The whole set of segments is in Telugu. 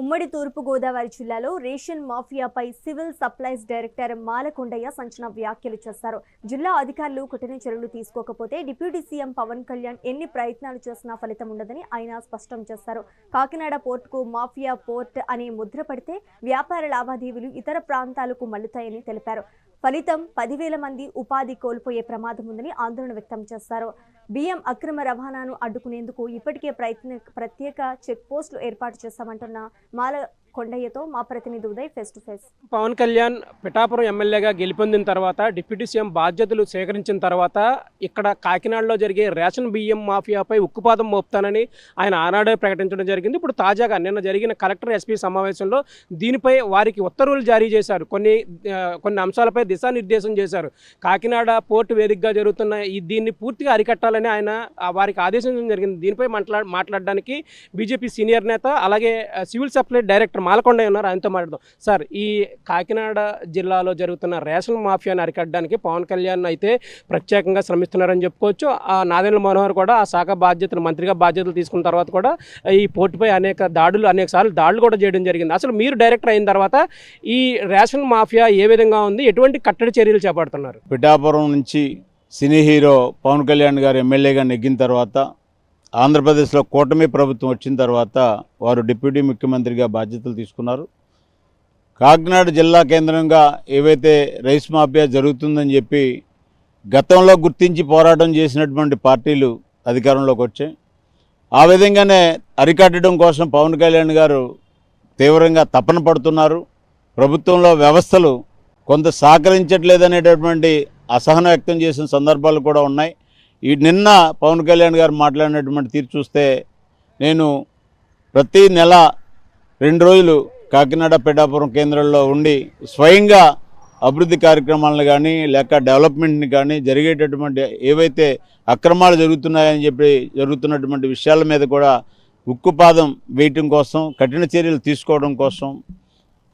ఉమ్మడి తూర్పు గోదావరి జిల్లాలో రేషన్ మాఫియాపై సివిల్ సప్లైస్ డైరెక్టర్ మాలకొండయ్య సంచలన వ్యాఖ్యలు చేశారు. జిల్లా అధికారులు కఠిన చర్యలు తీసుకోకపోతే డిప్యూటీ సీఎం పవన్ కళ్యాణ్ ఎన్ని ప్రయత్నాలు చేసినా ఫలితం ఉండదని ఆయన స్పష్టం చేశారు. కాకినాడ పోర్టుకు మాఫియా పోర్ట్ అనే ముద్ర పడితే వ్యాపార లావాదేవీలు ఇతర ప్రాంతాలకు మళ్లుతాయని తెలిపారు. ఫలితం 10,000 మంది ఉపాధి కోల్పోయే ప్రమాదం ఉందని ఆందోళన వ్యక్తం చేశారు. బియ్యం అక్రమ రవాణాను అడ్డుకునేందుకు ఇప్పటికే ప్రత్యేక చెక్ పోస్టులు ఏర్పాటు చేశామంటున్న మాలకొండయ్యతో మా ప్రతినిధి Uday face to face. Pawan Kalyan Pithapuram ఎమ్మెల్యేగా గెలుపొందిన తర్వాత డిప్యూటీ సీఎం బాధ్యతలు స్వీకరించిన తర్వాత ఇక్కడ కాకినాడలో జరిగే రేషన్ బియ్యం మాఫియాపై ఉక్కుపాదం మోపుతానని ఆయన ఆనాడే ప్రకటించడం జరిగింది. ఇప్పుడు తాజాగా నిన్న జరిగిన కలెక్టర్ ఎస్పీ సమావేశంలో దీనిపై వారికి ఉత్తర్వులు జారీ చేశారు. కొన్ని అంశాలపై దిశానిర్దేశం చేశారు. కాకినాడ పోర్టు వేదికగా జరుగుతున్న దీన్ని పూర్తిగా అరికట్టాలని ఆయన వారికి ఆదేశించడం జరిగింది. దీనిపై మాట్లాడడానికి బీజేపీ సీనియర్ నేత అలాగే సివిల్ సప్లై డైరెక్టర్ మాలకొండయ్య ఉన్నారు. ఆయనతో మాట్లాడదాం. సార్, ఈ కాకినాడ జిల్లాలో జరుగుతున్న రేషన్ మాఫియాను అరికట్టడానికి పవన్ కళ్యాణ్ అయితే ప్రత్యేకంగా శ్రమిస్తున్నారని చెప్పుకోవచ్చు. నాదెండ్ల మనోహర్ కూడా ఆ శాఖ మంత్రిగా బాధ్యతలు తీసుకున్న తర్వాత కూడా ఈ పోర్టుపై అనేక సార్లు దాడులు కూడా చేయడం జరిగింది. అసలు మీరు డైరెక్టర్ అయిన తర్వాత ఈ రేషన్ మాఫియా ఏ విధంగా ఉంది, ఎటువంటి కట్టడి చర్యలు చేపడుతున్నారు? పిఠాపురం నుంచి సినీ హీరో పవన్ కళ్యాణ్ గారు ఎమ్మెల్యేగా నెగ్గిన తర్వాత ఆంధ్రప్రదేశ్లో కూటమి ప్రభుత్వం వచ్చిన తర్వాత వారు డిప్యూటీ ముఖ్యమంత్రిగా బాధ్యతలు తీసుకున్నారు. కాకినాడ జిల్లా కేంద్రంగా ఏవైతే రైస్ మాఫియా జరుగుతుందని చెప్పి గతంలో గుర్తించి పోరాటం చేసినటువంటి పార్టీలు అధికారంలోకి వచ్చాయి. ఆ విధంగానే అరికట్టడం కోసం పవన్ కళ్యాణ్ గారు తీవ్రంగా తపన పడుతున్నారు. ప్రభుత్వంలో వ్యవస్థలు కొంత సహకరించట్లేదనేటటువంటి అసహనం వ్యక్తం చేసిన సందర్భాలు కూడా ఉన్నాయి. నిన్న పవన్ కళ్యాణ్ గారు మాట్లాడినటువంటి తీరు చూస్తే, నేను ప్రతి నెల 2 రోజులు కాకినాడ పిఠాపురం కేంద్రంలో ఉండి స్వయంగా అభివృద్ధి కార్యక్రమాలను కానీ లేక డెవలప్మెంట్ని కానీ జరిగేటటువంటి ఏవైతే అక్రమాలు జరుగుతున్నాయని చెప్పి జరుగుతున్నటువంటి విషయాల మీద కూడా ఉక్కుపాదం వేయటం కోసం, కఠిన చర్యలు తీసుకోవడం కోసం,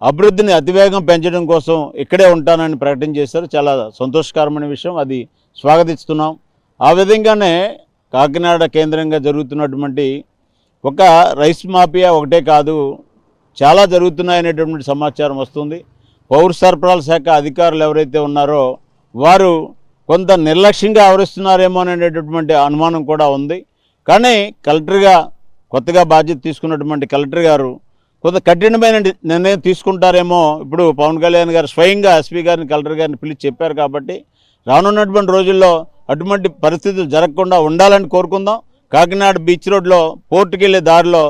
అభివృద్ధిని అతివేగం పెంచడం కోసం ఇక్కడే ఉంటానని ప్రకటన చేశారు. చాలా సంతోషకరమైన విషయం, అది స్వాగతిస్తున్నాం. ఆ విధంగానే కాకినాడ కేంద్రంగా జరుగుతున్నటువంటి ఒక రైస్ మాఫియా ఒకటే కాదు, చాలా జరుగుతున్నాయనేటటువంటి సమాచారం వస్తుంది. పౌర సరఫరాల శాఖ అధికారులు ఎవరైతే ఉన్నారో వారు కొంత నిర్లక్ష్యంగా వ్యవహరిస్తున్నారేమో అనేటటువంటి అనుమానం కూడా ఉంది. కానీ కలెక్టర్గా కొత్తగా బాధ్యత తీసుకున్నటువంటి కలెక్టర్ గారు కొంత కఠినమైన నిర్ణయం తీసుకుంటారేమో. ఇప్పుడు పవన్ కళ్యాణ్ గారు స్వయంగా ఎస్పీ గారిని కలెక్టర్ గారిని పిలిచి చెప్పారు కాబట్టి రానున్నటువంటి రోజుల్లో అటువంటి పరిస్థితులు జరగకుండా ఉండాలని కోరుకుందాం. కాకినాడ బీచ్ రోడ్లో పోర్టుకి వెళ్ళే దారిలో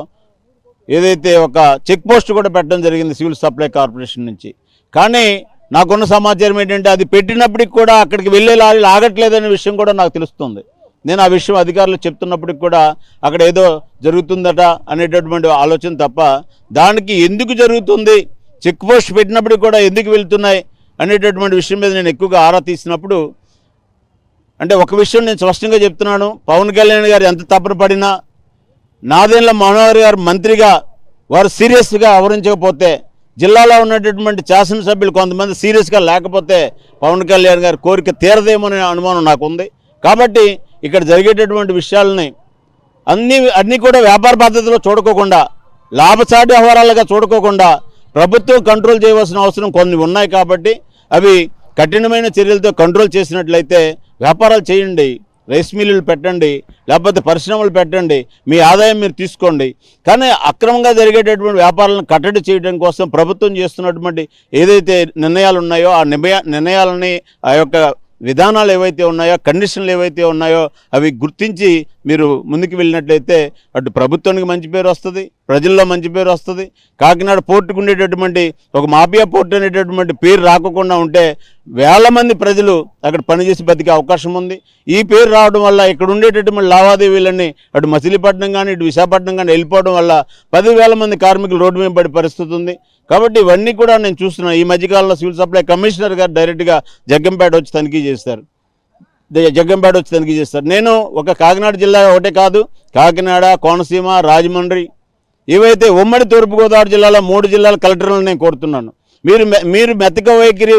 ఏదైతే ఒక చెక్ పోస్ట్ కూడా పెట్టడం జరిగింది సివిల్ సప్లై కార్పొరేషన్ నుంచి. కానీ నాకున్న సమాచారం ఏంటంటే అది పెట్టినప్పటికి కూడా అక్కడికి వెళ్ళే లారీలు ఆగట్లేదనే విషయం కూడా నాకు తెలుస్తుంది. నేను ఆ విషయం అధికారులు చెప్తున్నప్పటికి కూడా అక్కడ ఏదో జరుగుతుందట అనేటటువంటి ఆలోచన తప్ప దానికి ఎందుకు జరుగుతుంది, చెక్ పోస్ట్ పెట్టినప్పటికి కూడా ఎందుకు వెళ్తున్నాయి అనేటటువంటి విషయం మీద నేను ఎక్కువగా ఆరా తీసినప్పుడు, అంటే ఒక విషయం నేను స్పష్టంగా చెప్తున్నాను, పవన్ కళ్యాణ్ గారు ఎంత తపన పడినా నాదెండ్ల మనోహర్ గారు మంత్రిగా వారు సీరియస్గా వ్యవహరించకపోతే, జిల్లాలో ఉన్నటువంటి శాసనసభ్యులు కొంతమంది సీరియస్గా లేకపోతే పవన్ కళ్యాణ్ గారి కోరిక తీరదేమోనే అనుమానం నాకుంది. కాబట్టి ఇక్కడ జరిగేటటువంటి విషయాలని అన్నీ కూడా వ్యాపార పద్ధతిలో చూడుకోకుండా, లాభసాటి వ్యవహారాలుగా చూడుకోకుండా ప్రభుత్వం కంట్రోల్ చేయవలసిన అవసరం కొన్ని ఉన్నాయి. కాబట్టి అవి కఠినమైన చర్యలతో కంట్రోల్ చేసినట్లయితే వ్యాపారాలు చేయండి, రైస్ మిల్లులు పెట్టండి, లేకపోతే పరిశ్రమలు పెట్టండి, మీ ఆదాయం మీరు తీసుకోండి. కానీ అక్రమంగా జరిగేటటువంటి వ్యాపారాలను కట్టడి చేయడం కోసం ప్రభుత్వం చేస్తున్నటువంటి ఏదైతే నిర్ణయాలు ఉన్నాయో ఆ నిర్ణయాలని, ఆ యొక్క విధానాలు ఏవైతే ఉన్నాయో, కండిషన్లు ఏవైతే ఉన్నాయో అవి గుర్తించి మీరు ముందుకు వెళ్ళినట్లయితే అటు ప్రభుత్వానికి మంచి పేరు వస్తుంది, ప్రజల్లో మంచి పేరు వస్తుంది. కాకినాడ పోర్టుకు ఉండేటటువంటి ఒక మాఫియా పోర్టు అనేటటువంటి పేరు రాకుండా ఉంటే వేల మంది ప్రజలు అక్కడ పనిచేసి బతికే అవకాశం ఉంది. ఈ పేరు రావడం వల్ల ఇక్కడ ఉండేటటువంటి లావాదేవీలన్నీ అటు మచిలీపట్నం కానీ ఇటు విశాఖపట్నం కానీ వెళ్ళిపోవడం వల్ల 10,000 మంది కార్మికులు రోడ్డు మీద పడే పరిస్థితి ఉంది. కాబట్టి ఇవన్నీ కూడా నేను చూస్తున్నాను. ఈ మధ్యకాలంలో సివిల్ సప్లై కమిషనర్ గారు డైరెక్ట్గా జగ్గంపేట వచ్చి తనిఖీ చేస్తారు. నేను ఒక కాకినాడ జిల్లా ఒకటే కాదు, కాకినాడ, కోనసీమ, రాజమండ్రి ఏవైతే ఉమ్మడి తూర్పుగోదావరి జిల్లాలో 3 జిల్లాల కలెక్టర్లను నేను కోరుతున్నాను. మీరు మెతక వైఖరి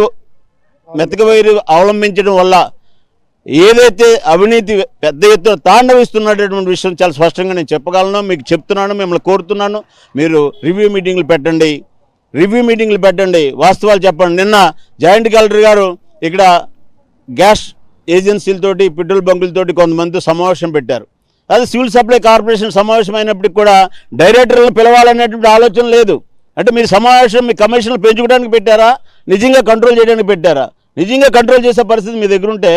అవలంబించడం వల్ల ఏదైతే అవినీతి పెద్ద ఎత్తున తాండవిస్తున్నటువంటి విషయం చాలా స్పష్టంగా నేను చెప్పగలను, మీకు చెప్తున్నాను, మిమ్మల్ని కోరుతున్నాను. మీరు రివ్యూ మీటింగ్లు పెట్టండి, వాస్తవాలు చెప్పండి. నిన్న జాయింట్ కలెక్టర్ గారు ఇక్కడ గ్యాస్ ఏజెన్సీలతోటి పెట్రోల్ బంకులతోటి కొంతమంది సమావేశం పెట్టారు. అది సివిల్ సప్లై కార్పొరేషన్ సమావేశం అయినప్పటికీ కూడా డైరెక్టర్లను పిలవాలనేటువంటి ఆలోచన లేదు. అంటే మీరు సమావేశం మీ కమిషన్లు పెంచుకోవడానికి పెట్టారా, నిజంగా కంట్రోల్ చేయడానికి పెట్టారా? నిజంగా కంట్రోల్ చేసే పరిస్థితి మీ దగ్గర ఉంటే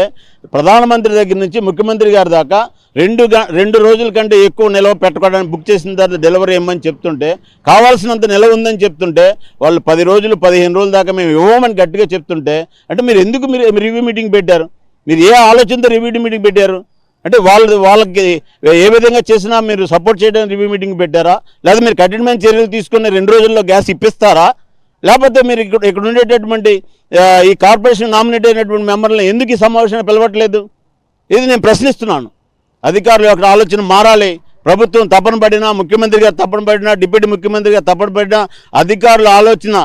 ప్రధానమంత్రి దగ్గర నుంచి ముఖ్యమంత్రి గారి దాకా 2 రోజుల కంటే ఎక్కువ నిల్వ పెట్టుకోవడానికి బుక్ చేసిన తర్వాత డెలివరీ ఇవ్వమని చెప్తుంటే, కావాల్సినంత నిల్వ ఉందని చెప్తుంటే వాళ్ళు 10 రోజులు 15 రోజుల దాకా మేము ఇవ్వమని గట్టిగా చెప్తుంటే, అంటే మీరు ఎందుకు రివ్యూ మీటింగ్ పెట్టారు? మీరు ఏ ఆలోచనతో రివ్యూ మీటింగ్ పెట్టారు? అంటే వాళ్ళకి ఏ విధంగా చేసినా మీరు సపోర్ట్ చేయడానికి రివ్యూ మీటింగ్ పెట్టారా, లేదా మీరు కఠినమైన చర్యలు తీసుకుని 2 రోజుల్లో గ్యాస్ ఇప్పిస్తారా, లేకపోతే మీరు ఇక్కడ ఉండేటటువంటి ఈ కార్పొరేషన్ నామినేట్ అయినటువంటి మెంబర్లను ఎందుకు ఈ సమావేశాన్ని పిలవట్లేదు? ఇది నేను ప్రశ్నిస్తున్నాను. అధికారుల యొక్క ఆలోచన మారాలి. ప్రభుత్వం తపన పడినా, ముఖ్యమంత్రి గారు తపన పడినా, డిప్యూటీ ముఖ్యమంత్రి గారు తపన పడినా, అధికారుల ఆలోచన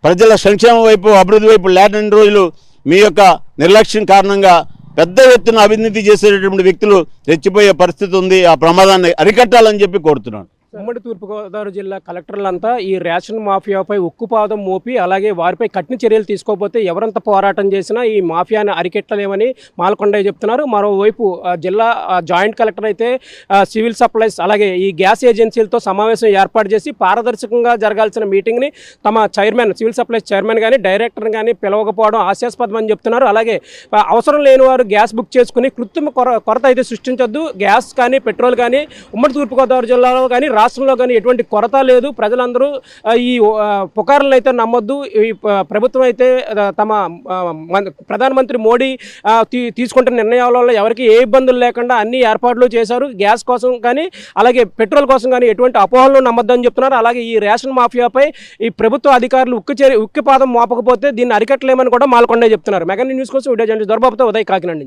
ప్రజల సంక్షేమం వైపు, అభివృద్ధి వైపు లేని రోజులు మీ యొక్క నిర్లక్ష్యం కారణంగా పెద్ద ఎత్తున అవినీతి చేసేటటువంటి వ్యక్తులు రెచ్చిపోయే పరిస్థితి ఉంది. ఆ ప్రమాదాన్ని అరికట్టాలని చెప్పి కోరుతున్నాను. ఉమ్మడి తూర్పుగోదావరి జిల్లా కలెక్టర్లంతా ఈ రేషన్ మాఫియాపై ఉక్కుపాదం మోపి అలాగే వారిపై కఠిన చర్యలు తీసుకోకపోతే ఎవరంత పోరాటం చేసినా ఈ మాఫియాని అరికెట్టలేమని మాలకొండయ్య చెప్తున్నారు. మరోవైపు జిల్లా జాయింట్ కలెక్టర్ అయితే సివిల్ సప్లైస్ అలాగే ఈ గ్యాస్ ఏజెన్సీలతో సమావేశం ఏర్పాటు చేసి పారదర్శకంగా జరగాల్సిన మీటింగ్ని తమ చైర్మన్ సివిల్ సప్లైస్ చైర్మన్ కానీ డైరెక్టర్ కానీ పిలవకపోవడం హాస్యాస్పదం అని చెప్తున్నారు. అలాగే అవసరం లేని వారు గ్యాస్ బుక్ చేసుకుని కృత్రిమ కొరత అయితే సృష్టించొద్దు. గ్యాస్ కానీ పెట్రోల్ కానీ ఉమ్మడి తూర్పుగోదావరి జిల్లాలో కానీ రాష్ట్రంలో కానీ ఎటువంటి కొరత లేదు. ప్రజలందరూ ఈ పుకార్లను అయితే నమ్మొద్దు. ఈ ప్రభుత్వం అయితే తమ ప్రధానమంత్రి మోడీ తీసుకుంటున్న నిర్ణయాల వల్ల ఎవరికి ఏ ఇబ్బందులు లేకుండా అన్ని ఏర్పాట్లు చేశారు. గ్యాస్ కోసం కానీ అలాగే పెట్రోల్ కోసం కానీ ఎటువంటి అపోహలను నమ్మొద్దని చెప్తున్నారు. అలాగే ఈ రేషన్ మాఫియాపై ఈ ప్రభుత్వ అధికారులు ఉక్కిపాదం మోపకపోతే దీన్ని అరికట్టలేమని కూడా మాలకొండే చెప్తున్నారు. మెగా న్యూస్ కోసం వీడియో జర్నలిస్ట్ దొరబాబుతో ఉదయ్ కాకినాడ నుంచి.